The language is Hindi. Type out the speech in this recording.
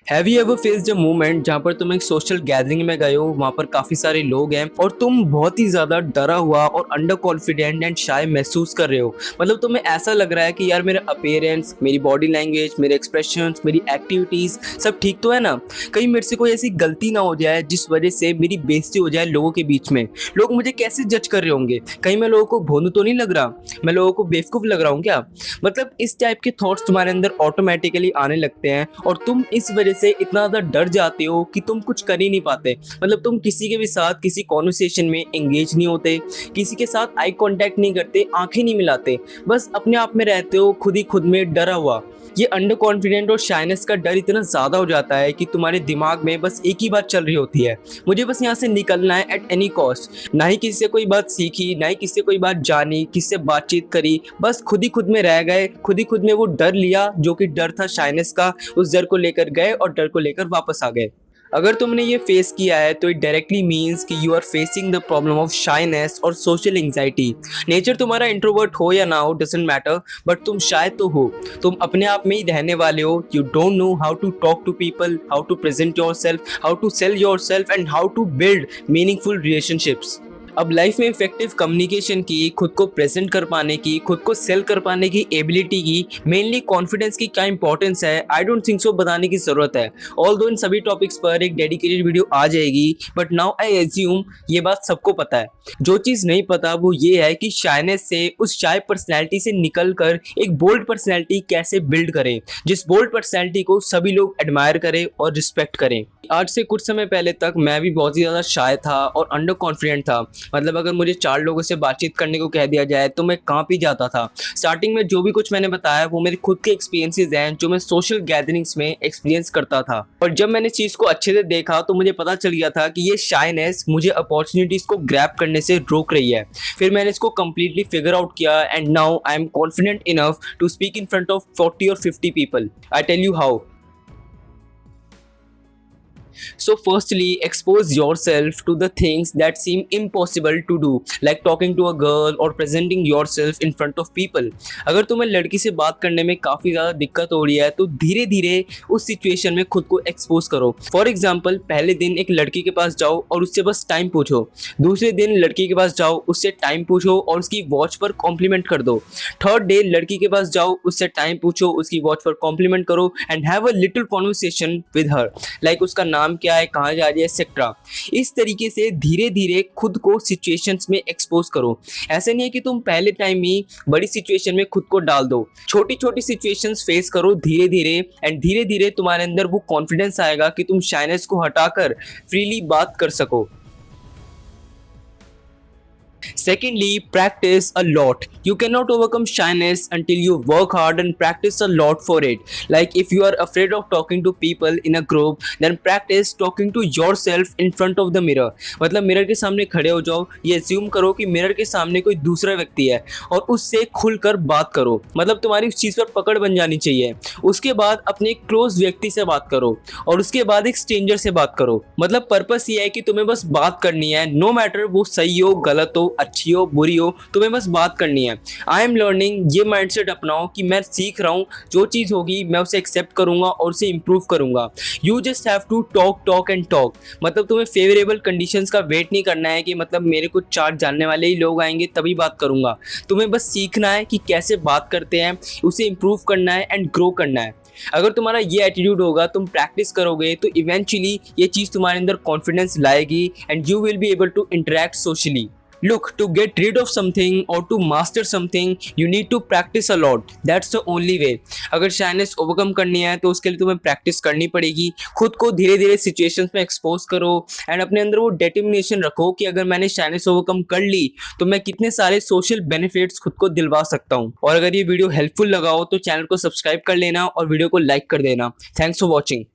Have you ever faced a moment जहाँ पर तुम एक सोशल गैदरिंग में गए हो, वहाँ पर काफी सारे लोग हैं और तुम बहुत ही ज्यादा डरा हुआ और अंडर कॉन्फिडेंट एंड शाय महसूस कर रहे हो। मतलब तुम्हें ऐसा लग रहा है कि यार मेरा अपीयरेंस, मेरी बॉडी लैंग्वेज, मेरे एक्सप्रेशंस, मेरी एक्टिविटीज सब ठीक तो है ना। कहीं मेरे से कोई ऐसी गलती ना हो जाए जिस वजह से मेरी बेइज्जती हो जाए लोगों के बीच में। लोग मुझे कैसे जज कर रहे होंगे, कहीं मैं लोगों को भोंदू तो नहीं लग रहा, मैं लोगों को बेवकूफ लग रहा हूँ क्या। मतलब इस टाइप के थॉट्स तुम्हारे अंदर ऑटोमेटिकली आने लगते हैं और तुम इस वजह से इतना ज़्यादा डर जाते हो कि तुम कुछ कर ही नहीं पाते। मतलब तुम किसी के भी साथ किसी कॉन्वर्सेशन में एंगेज नहीं होते, किसी के साथ आई कांटेक्ट नहीं करते, आंखें नहीं मिलाते, बस अपने आप में रहते हो, खुद ही खुद में डरा हुआ। ये अंडर कॉन्फिडेंट और शाइनेस का डर इतना ज़्यादा हो जाता है कि तुम्हारे दिमाग में बस एक ही बात चल रही होती है, मुझे बस यहाँ से निकलना है एट एनी कॉस्ट। ना ही किसी से कोई बात सीखी, ना ही किसी से कोई बात जानी, किसी से बातचीत करी, बस खुद ही खुद में रह गए, खुद ही खुद में वो डर लिया जो कि डर था शाइनेस का, उस डर को लेकर गए और डर को लेकर वापस आ गए। अगर तुमने ये फेस किया है तो इट डायरेक्टली मीन्स कि you are facing the problem of shyness और सोशल एंग्जाइटी। नेचर तुम्हारा इंट्रोवर्ट हो या ना हो डजंट मैटर, बट तुम शायद तो हो, तुम अपने आप में ही रहने वाले हो। You don't know how to talk to people, how to present your self, how to sell your self and how to build meaningful relationships. अब लाइफ में इफेक्टिव कम्युनिकेशन की, खुद को प्रेजेंट कर पाने की, खुद को सेल कर पाने की एबिलिटी की, मेनली कॉन्फिडेंस की क्या इंपॉर्टेंस है, आई डोंट थिंक सो बताने की जरूरत है। ऑल्दो इन सभी टॉपिक्स पर एक डेडिकेटेड वीडियो आ जाएगी, बट नाउ आई एज्यूम ये बात सबको पता है। जो चीज़ नहीं पता वो ये है कि शाइनेस से, उस शाय पर्सनैलिटी से निकल कर एक बोल्ड पर्सनैलिटी कैसे बिल्ड करें, जिस बोल्ड पर्सनैलिटी को सभी लोग एडमायर करें और रिस्पेक्ट करें। आज से कुछ समय पहले तक मैं भी बहुत ही ज़्यादा शाय था और अंडर कॉन्फिडेंट था। मतलब अगर मुझे 4 लोगों से बातचीत करने को कह दिया जाए तो मैं कांप ही जाता था। स्टार्टिंग में जो भी कुछ मैंने बताया वो मेरे खुद के एक्सपीरियंसेस हैं जो मैं सोशल गैदरिंग्स में एक्सपीरियंस करता था। और जब मैंने चीज़ को अच्छे से देखा तो मुझे पता चल गया था कि ये शाइनेस मुझे अपॉर्चुनिटीज़ को ग्रैब करने से रोक रही है। फिर मैंने इसको कम्प्लीटली फिगर आउट किया and now I am confident enough to speak in front of 40 और 50 people. I tell you how. So firstly, expose yourself to the things that seem impossible to do, like talking to a girl or presenting yourself in front of people. अगर तुम्हें लड़की से बात करने में काफ़ी ज़्यादा दिक्कत हो रही है तो धीरे धीरे उस सिचुएशन में खुद को एक्सपोज करो। फॉर एग्जाम्पल, पहले दिन एक लड़की के पास जाओ और उससे बस टाइम पूछो। दूसरे दिन लड़की के पास जाओ, उससे टाइम पूछो और उसकी वॉच पर कॉम्प्लीमेंट कर दो। थर्ड डे लड़की के पास जाओ, उससे टाइम पूछो, उसकी वॉच पर कॉम्प्लीमेंट करो and have a little conversation with her, like उसका नाम क्या है, कहाँ जा रही है, एक्सेट्रा। इस तरीके से धीरे धीरे खुद को सिचुएशंस में एक्सपोज करो। ऐसे नहीं है कि तुम पहले टाइम ही बड़ी सिचुएशन में खुद को डाल दो, छोटी छोटी सिचुएशंस फेस करो धीरे धीरे एंड धीरे धीरे तुम्हारे अंदर वो कॉन्फिडेंस आएगा कि तुम शाइनेस को हटाकर फ्रीली बात कर सको। Secondly, practice a lot. You cannot overcome shyness until you work hard and practice a lot for it. Like if you are afraid of talking to people in a group, then practice talking to yourself in front of the mirror. मतलब मिरर के सामने खड़े हो जाओ, ये एज्यूम करो कि मिरर के सामने कोई दूसरा व्यक्ति है और उससे खुलकर बात करो। मतलब तुम्हारी उस चीज़ पर पकड़ बन जानी चाहिए। उसके बाद अपने एक क्लोज व्यक्ति से बात करो और उसके बाद एक स्ट्रेंजर से बात करो। मतलब पर्पस ये है कि तुम्हें बस बात करनी है, नो मैटर वो सही हो गलत हो, अच्छी हो बुरी हो, तुम्हें बस बात करनी है। आई एम लर्निंग, ये माइंडसेट अपनाओ कि मैं सीख रहा हूँ, जो चीज़ होगी मैं उसे एक्सेप्ट करूंगा और उसे इंप्रूव करूंगा। You just have to talk and talk. मतलब तुम्हें फेवरेबल कंडीशंस का वेट नहीं करना है कि मतलब मेरे को 4 जानने वाले ही लोग आएंगे तभी बात करूंगा। तुम्हें बस सीखना है कि कैसे बात करते हैं, उसे इंप्रूव करना है एंड ग्रो करना है। अगर तुम्हारा ये एटीट्यूड होगा, तुम प्रैक्टिस करोगे तो इवेंचुअली ये चीज़ तुम्हारे अंदर कॉन्फिडेंस लाएगी and you will be able to interact socially. Look, to get rid of something or to master something, you need to practice a lot. That's the only way. अगर शाइनेस ओवरकम करनी है तो उसके लिए तुम्हें प्रैक्टिस करनी पड़ेगी। खुद को धीरे धीरे सिचुएशंस में एक्सपोज करो एंड अपने अंदर वो डिटर्मिनेशन रखो कि अगर मैंने शाइनेस ओवरकम कर ली तो मैं कितने सारे सोशल बेनिफिट्स खुद को दिलवा सकता हूँ। और अगर ये वीडियो हेल्पफुल लगा हो तो चैनल को सब्सक्राइब कर लेना और वीडियो को लाइक कर देना। Thanks for watching.